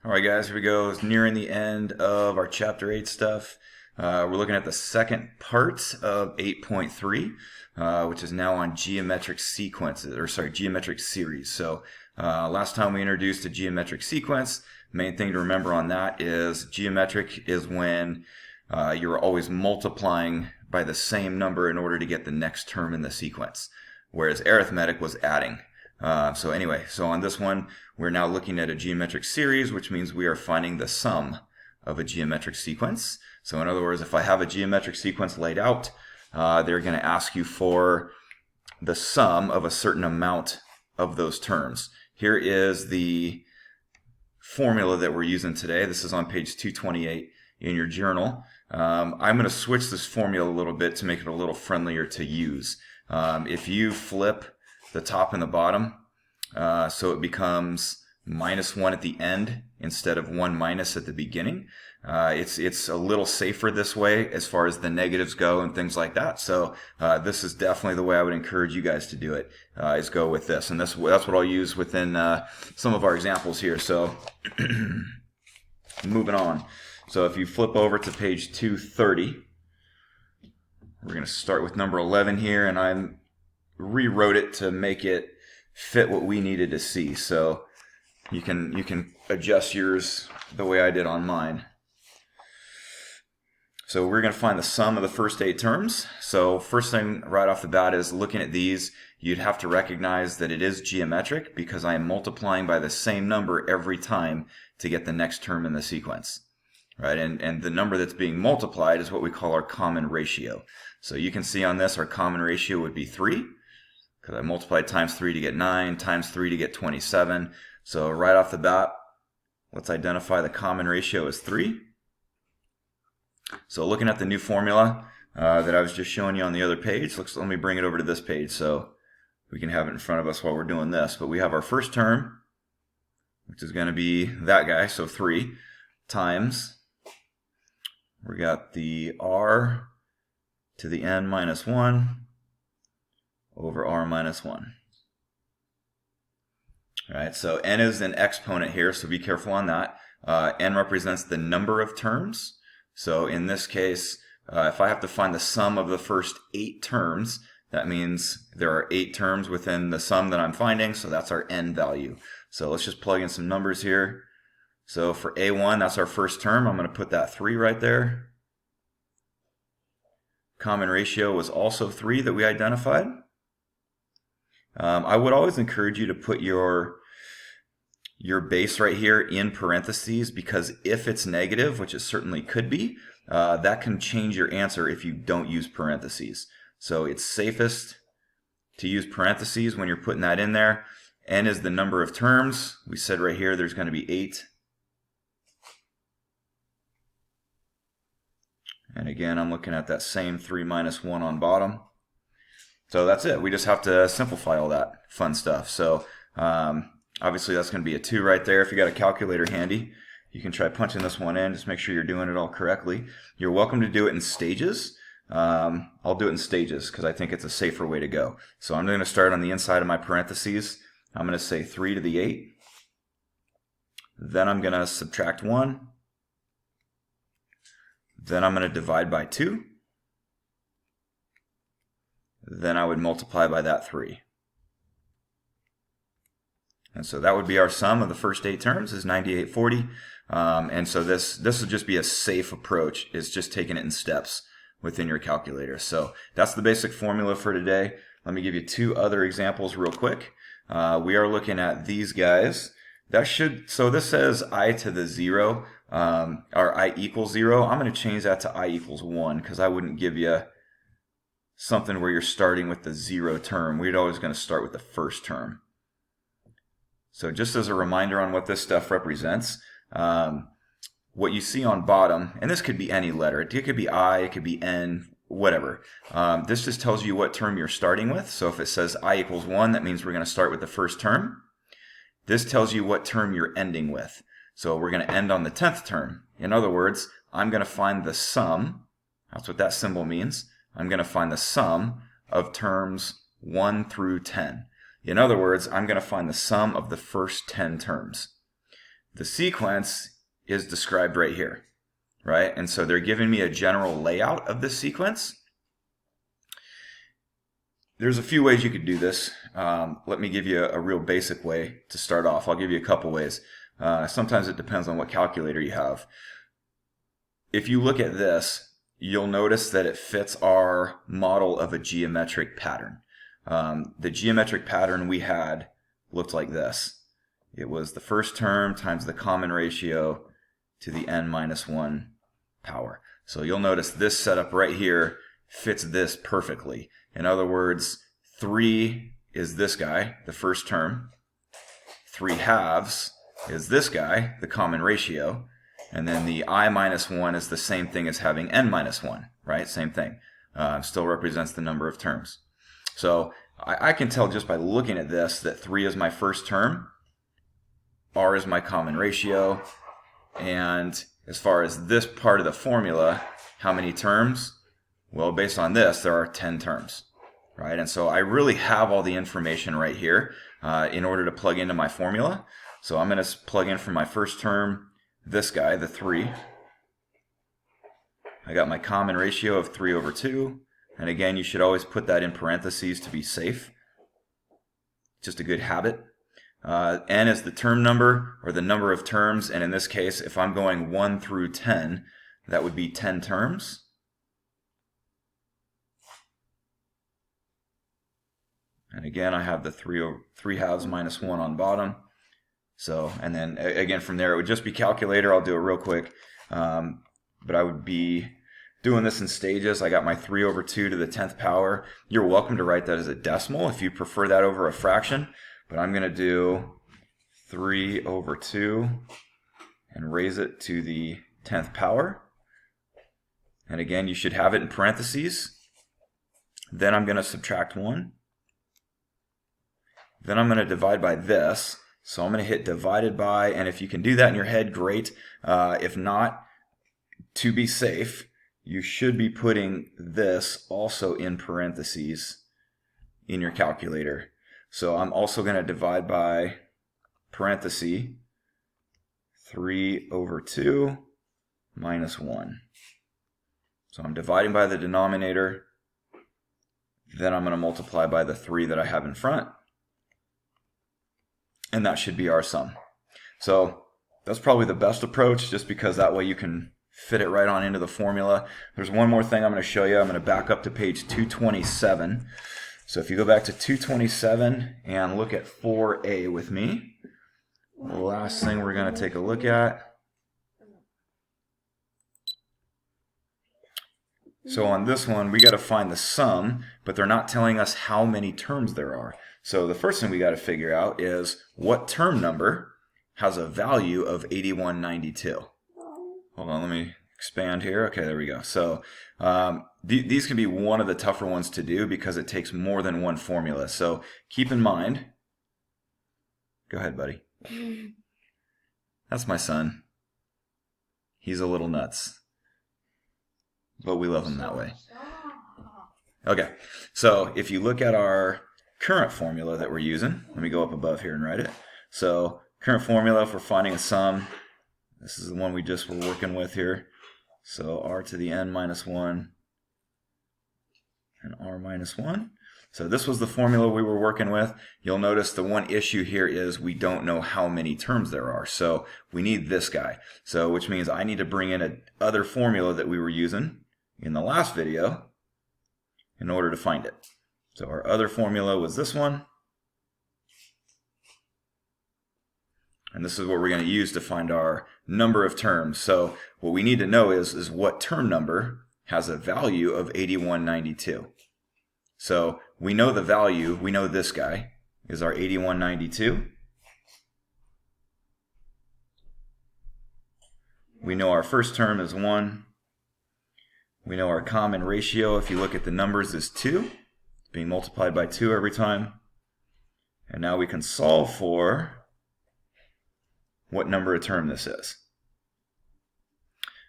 All right, guys, here we go. It's nearing the end of our Chapter 8 stuff. We're looking at the second part of 8.3, which is now on geometric sequences, or sorry, geometric series. So last time we introduced a geometric sequence. Main thing to remember on that is geometric is when you're always multiplying by the same number in order to get the next term in the sequence, whereas arithmetic was adding. So on this one, we're now looking at a geometric series, which means we are finding the sum of a geometric sequence. So in other words, if I have a geometric sequence laid out, they're going to ask you for the sum of a certain amount of those terms. Here is the formula that we're using today. This is on page 228 in your journal. I'm going to switch this formula a little bit to make it a little friendlier to use. If you flip the top and the bottom, so it becomes -1 at the end instead of 1 minus at the beginning. It's a little safer this way as far as the negatives go and things like that. So this is definitely the way I would encourage you guys to do it, is go with this. And that's what I'll use within some of our examples here. So moving on. So if you flip over to page 230, we're going to start with number 11 here, and I rewrote it to make it fit what we needed to see. So you can adjust yours the way I did on mine. So we're going to find the sum of the first 8 terms. So first thing right off the bat is looking at these, you'd have to recognize that it is geometric because I am multiplying by the same number every time to get the next term in the sequence. Right? And the number that's being multiplied is what we call our common ratio. So you can see on this our common ratio would be 3. Because I multiplied times 3 to get 9, times 3 to get 27. So right off the bat, let's identify the common ratio as 3. So looking at the new formula that I was just showing you on the other page, let me bring it over to this page so we can have it in front of us while we're doing this. But we have our first term, which is going to be that guy, so 3, times, we got the r to the n minus 1, over r minus 1. All right, so n is an exponent here, so be careful on that. N represents the number of terms. So in this case, if I have to find the sum of the first 8 terms, that means there are 8 terms within the sum that I'm finding, so that's our n value. So let's just plug in some numbers here. So for A1, that's our first term. I'm going to put that 3 right there. Common ratio was also 3 that we identified. I would always encourage you to put your base right here in parentheses, because if it's negative, which it certainly could be, that can change your answer if you don't use parentheses. So it's safest to use parentheses when you're putting that in there. N is the number of terms. We said right here there's going to be 8. And again, I'm looking at that same 3 minus 1 on bottom. So that's it. We just have to simplify all that fun stuff. So obviously that's going to be a 2 right there. If you got a calculator handy, you can try punching this one in. Just make sure you're doing it all correctly. You're welcome to do it in stages. I'll do it in stages because I think it's a safer way to go. So I'm going to start on the inside of my parentheses. I'm going to say 3 to the 8. Then I'm going to subtract 1. Then I'm going to divide by 2. Then I would multiply by that 3. And so that would be our sum of the first 8 terms is 9840. And so this would just be a safe approach, is just taking it in steps within your calculator. So that's the basic formula for today. Let me give you 2 other examples real quick. We are looking at these guys. So this says I to the 0, or I equals 0. I'm going to change that to I equals 1 because I wouldn't give you something where you're starting with the 0 term. We're always going to start with the first term. So just as a reminder on what this stuff represents, what you see on bottom, and this could be any letter. It could be I, it could be N, whatever. This just tells you what term you're starting with. So if it says I equals 1, that means we're going to start with the first term. This tells you what term you're ending with. So we're going to end on the 10th term. In other words, I'm going to find the sum. That's what that symbol means. I'm going to find the sum of terms 1 through 10. In other words, I'm going to find the sum of the first 10 terms. The sequence is described right here, right? And so they're giving me a general layout of this sequence. There's a few ways you could do this. Let me give you a real basic way to start off. I'll give you a couple ways. Sometimes it depends on what calculator you have. If you look at this, you'll notice that it fits our model of a geometric pattern. The geometric pattern we had looked like this. It was the first term times the common ratio to the n minus 1 power. So you'll notice this setup right here fits this perfectly. In other words, 3 is this guy, the first term. 3 halves is this guy, the common ratio. And then the I minus 1 is the same thing as having n minus 1, right? Same thing. Still represents the number of terms. So I can tell just by looking at this that 3 is my first term, r is my common ratio, and as far as this part of the formula, how many terms? Well, based on this, there are 10 terms, right? And so I really have all the information right here in order to plug into my formula. So I'm going to plug in for my first term this guy, the 3. I got my common ratio of 3 over 2. And again, you should always put that in parentheses to be safe. Just a good habit. N is the term number, or the number of terms, and in this case, if I'm going 1 through 10, that would be 10 terms. And again, I have the 3 halves minus 1 on bottom. So, and then again from there, it would just be calculator. I'll do it real quick. But I would be doing this in stages. I got my 3 over 2 to the 10th power. You're welcome to write that as a decimal if you prefer that over a fraction. But I'm going to do 3 over 2 and raise it to the 10th power. And again, you should have it in parentheses. Then I'm going to subtract 1. Then I'm going to divide by this. So I'm going to hit divided by, and if you can do that in your head, great. If not, to be safe, you should be putting this also in parentheses in your calculator. So I'm also going to divide by parenthesis 3 over 2 minus 1. So I'm dividing by the denominator. Then I'm going to multiply by the 3 that I have in front. And that should be our sum. So that's probably the best approach, just because that way you can fit it right on into the formula. There's one more thing I'm going to show you. I'm going to back up to page 227. So if you go back to 227 and look at 4a with me, the last thing we're going to take a look at. So on this one, we got to find the sum, but they're not telling us how many terms there are. So the first thing we got to figure out is what term number has a value of 8192. Hold on, let me expand here. Okay, there we go. So these can be one of the tougher ones to do because it takes more than one formula. So keep in mind. Go ahead, buddy. That's my son. He's a little nuts, but we love him that way. Okay, so if you look at our current formula that we're using, let me go up above here and write it. So current formula for finding a sum, this is the one we just were working with here. So r to the n minus 1 and r minus 1. So this was the formula we were working with. You'll notice the one issue here is we don't know how many terms there are. So we need this guy. So which means I need to bring in a other formula that we were using in the last video in order to find it. So our other formula was this one. And this is what we're going to use to find our number of terms. So what we need to know is what term number has a value of 8192. So we know the value, we know this guy is our 8192. We know our first term is 1. We know our common ratio, if you look at the numbers, is 2. Being multiplied by 2 every time. And now we can solve for what number of term this is.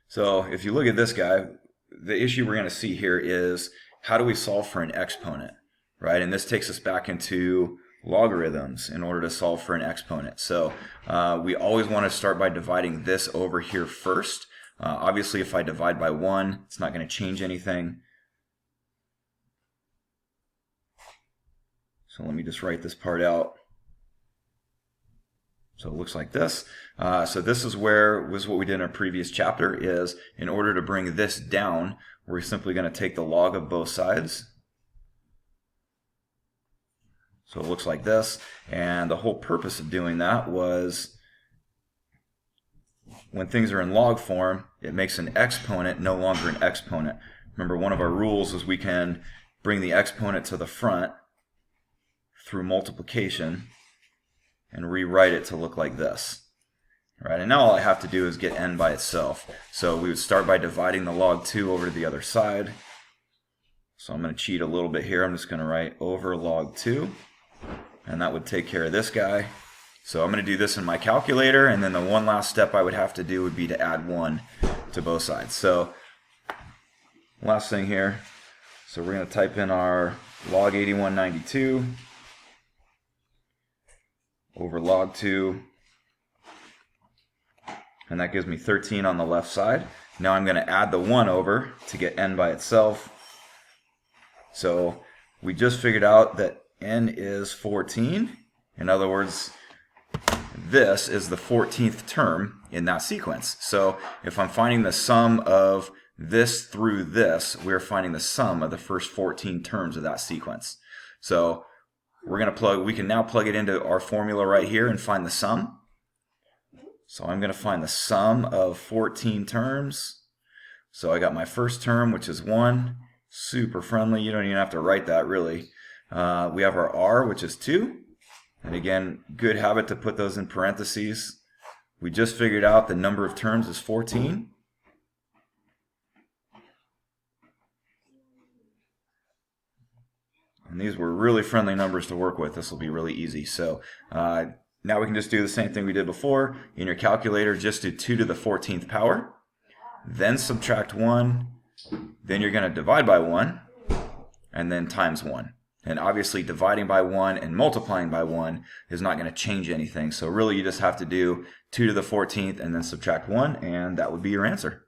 So if you look at this guy, the issue we're going to see here is how do we solve for an exponent, right? And this takes us back into logarithms in order to solve for an exponent. So we always want to start by dividing this over here first. Obviously, if I divide by 1, it's not going to change anything. So let me just write this part out. So it looks like this. So this is what we did in our previous chapter, is in order to bring this down, we're simply going to take the log of both sides. So it looks like this. And the whole purpose of doing that was, when things are in log form, it makes an exponent no longer an exponent. Remember, one of our rules is we can bring the exponent to the front through multiplication and rewrite it to look like this. All right, and now all I have to do is get n by itself. So we would start by dividing the log 2 over to the other side. So I'm going to cheat a little bit here. I'm just going to write over log 2, and that would take care of this guy. So I'm going to do this in my calculator, and then the one last step I would have to do would be to add 1 to both sides. So last thing here, so we're going to type in our log 8192 over log 2, and that gives me 13 on the left side. Now I'm going to add the 1 over to get n by itself. So we just figured out that n is 14. In other words, this is the 14th term in that sequence. So if I'm finding the sum of this through this, we're finding the sum of the first 14 terms of that sequence. So we can now plug it into our formula right here and find the sum. So I'm going to find the sum of 14 terms. So I got my first term, which is 1. Super friendly. You don't even have to write that, really. We have our r, which is 2. And again, good habit to put those in parentheses. We just figured out the number of terms is 14. And these were really friendly numbers to work with. This will be really easy. So now we can just do the same thing we did before. In your calculator, just do 2 to the 14th power. Then subtract 1. Then you're going to divide by 1. And then times 1. And obviously dividing by 1 and multiplying by 1 is not going to change anything. So really you just have to do 2 to the 14th and then subtract 1, and that would be your answer.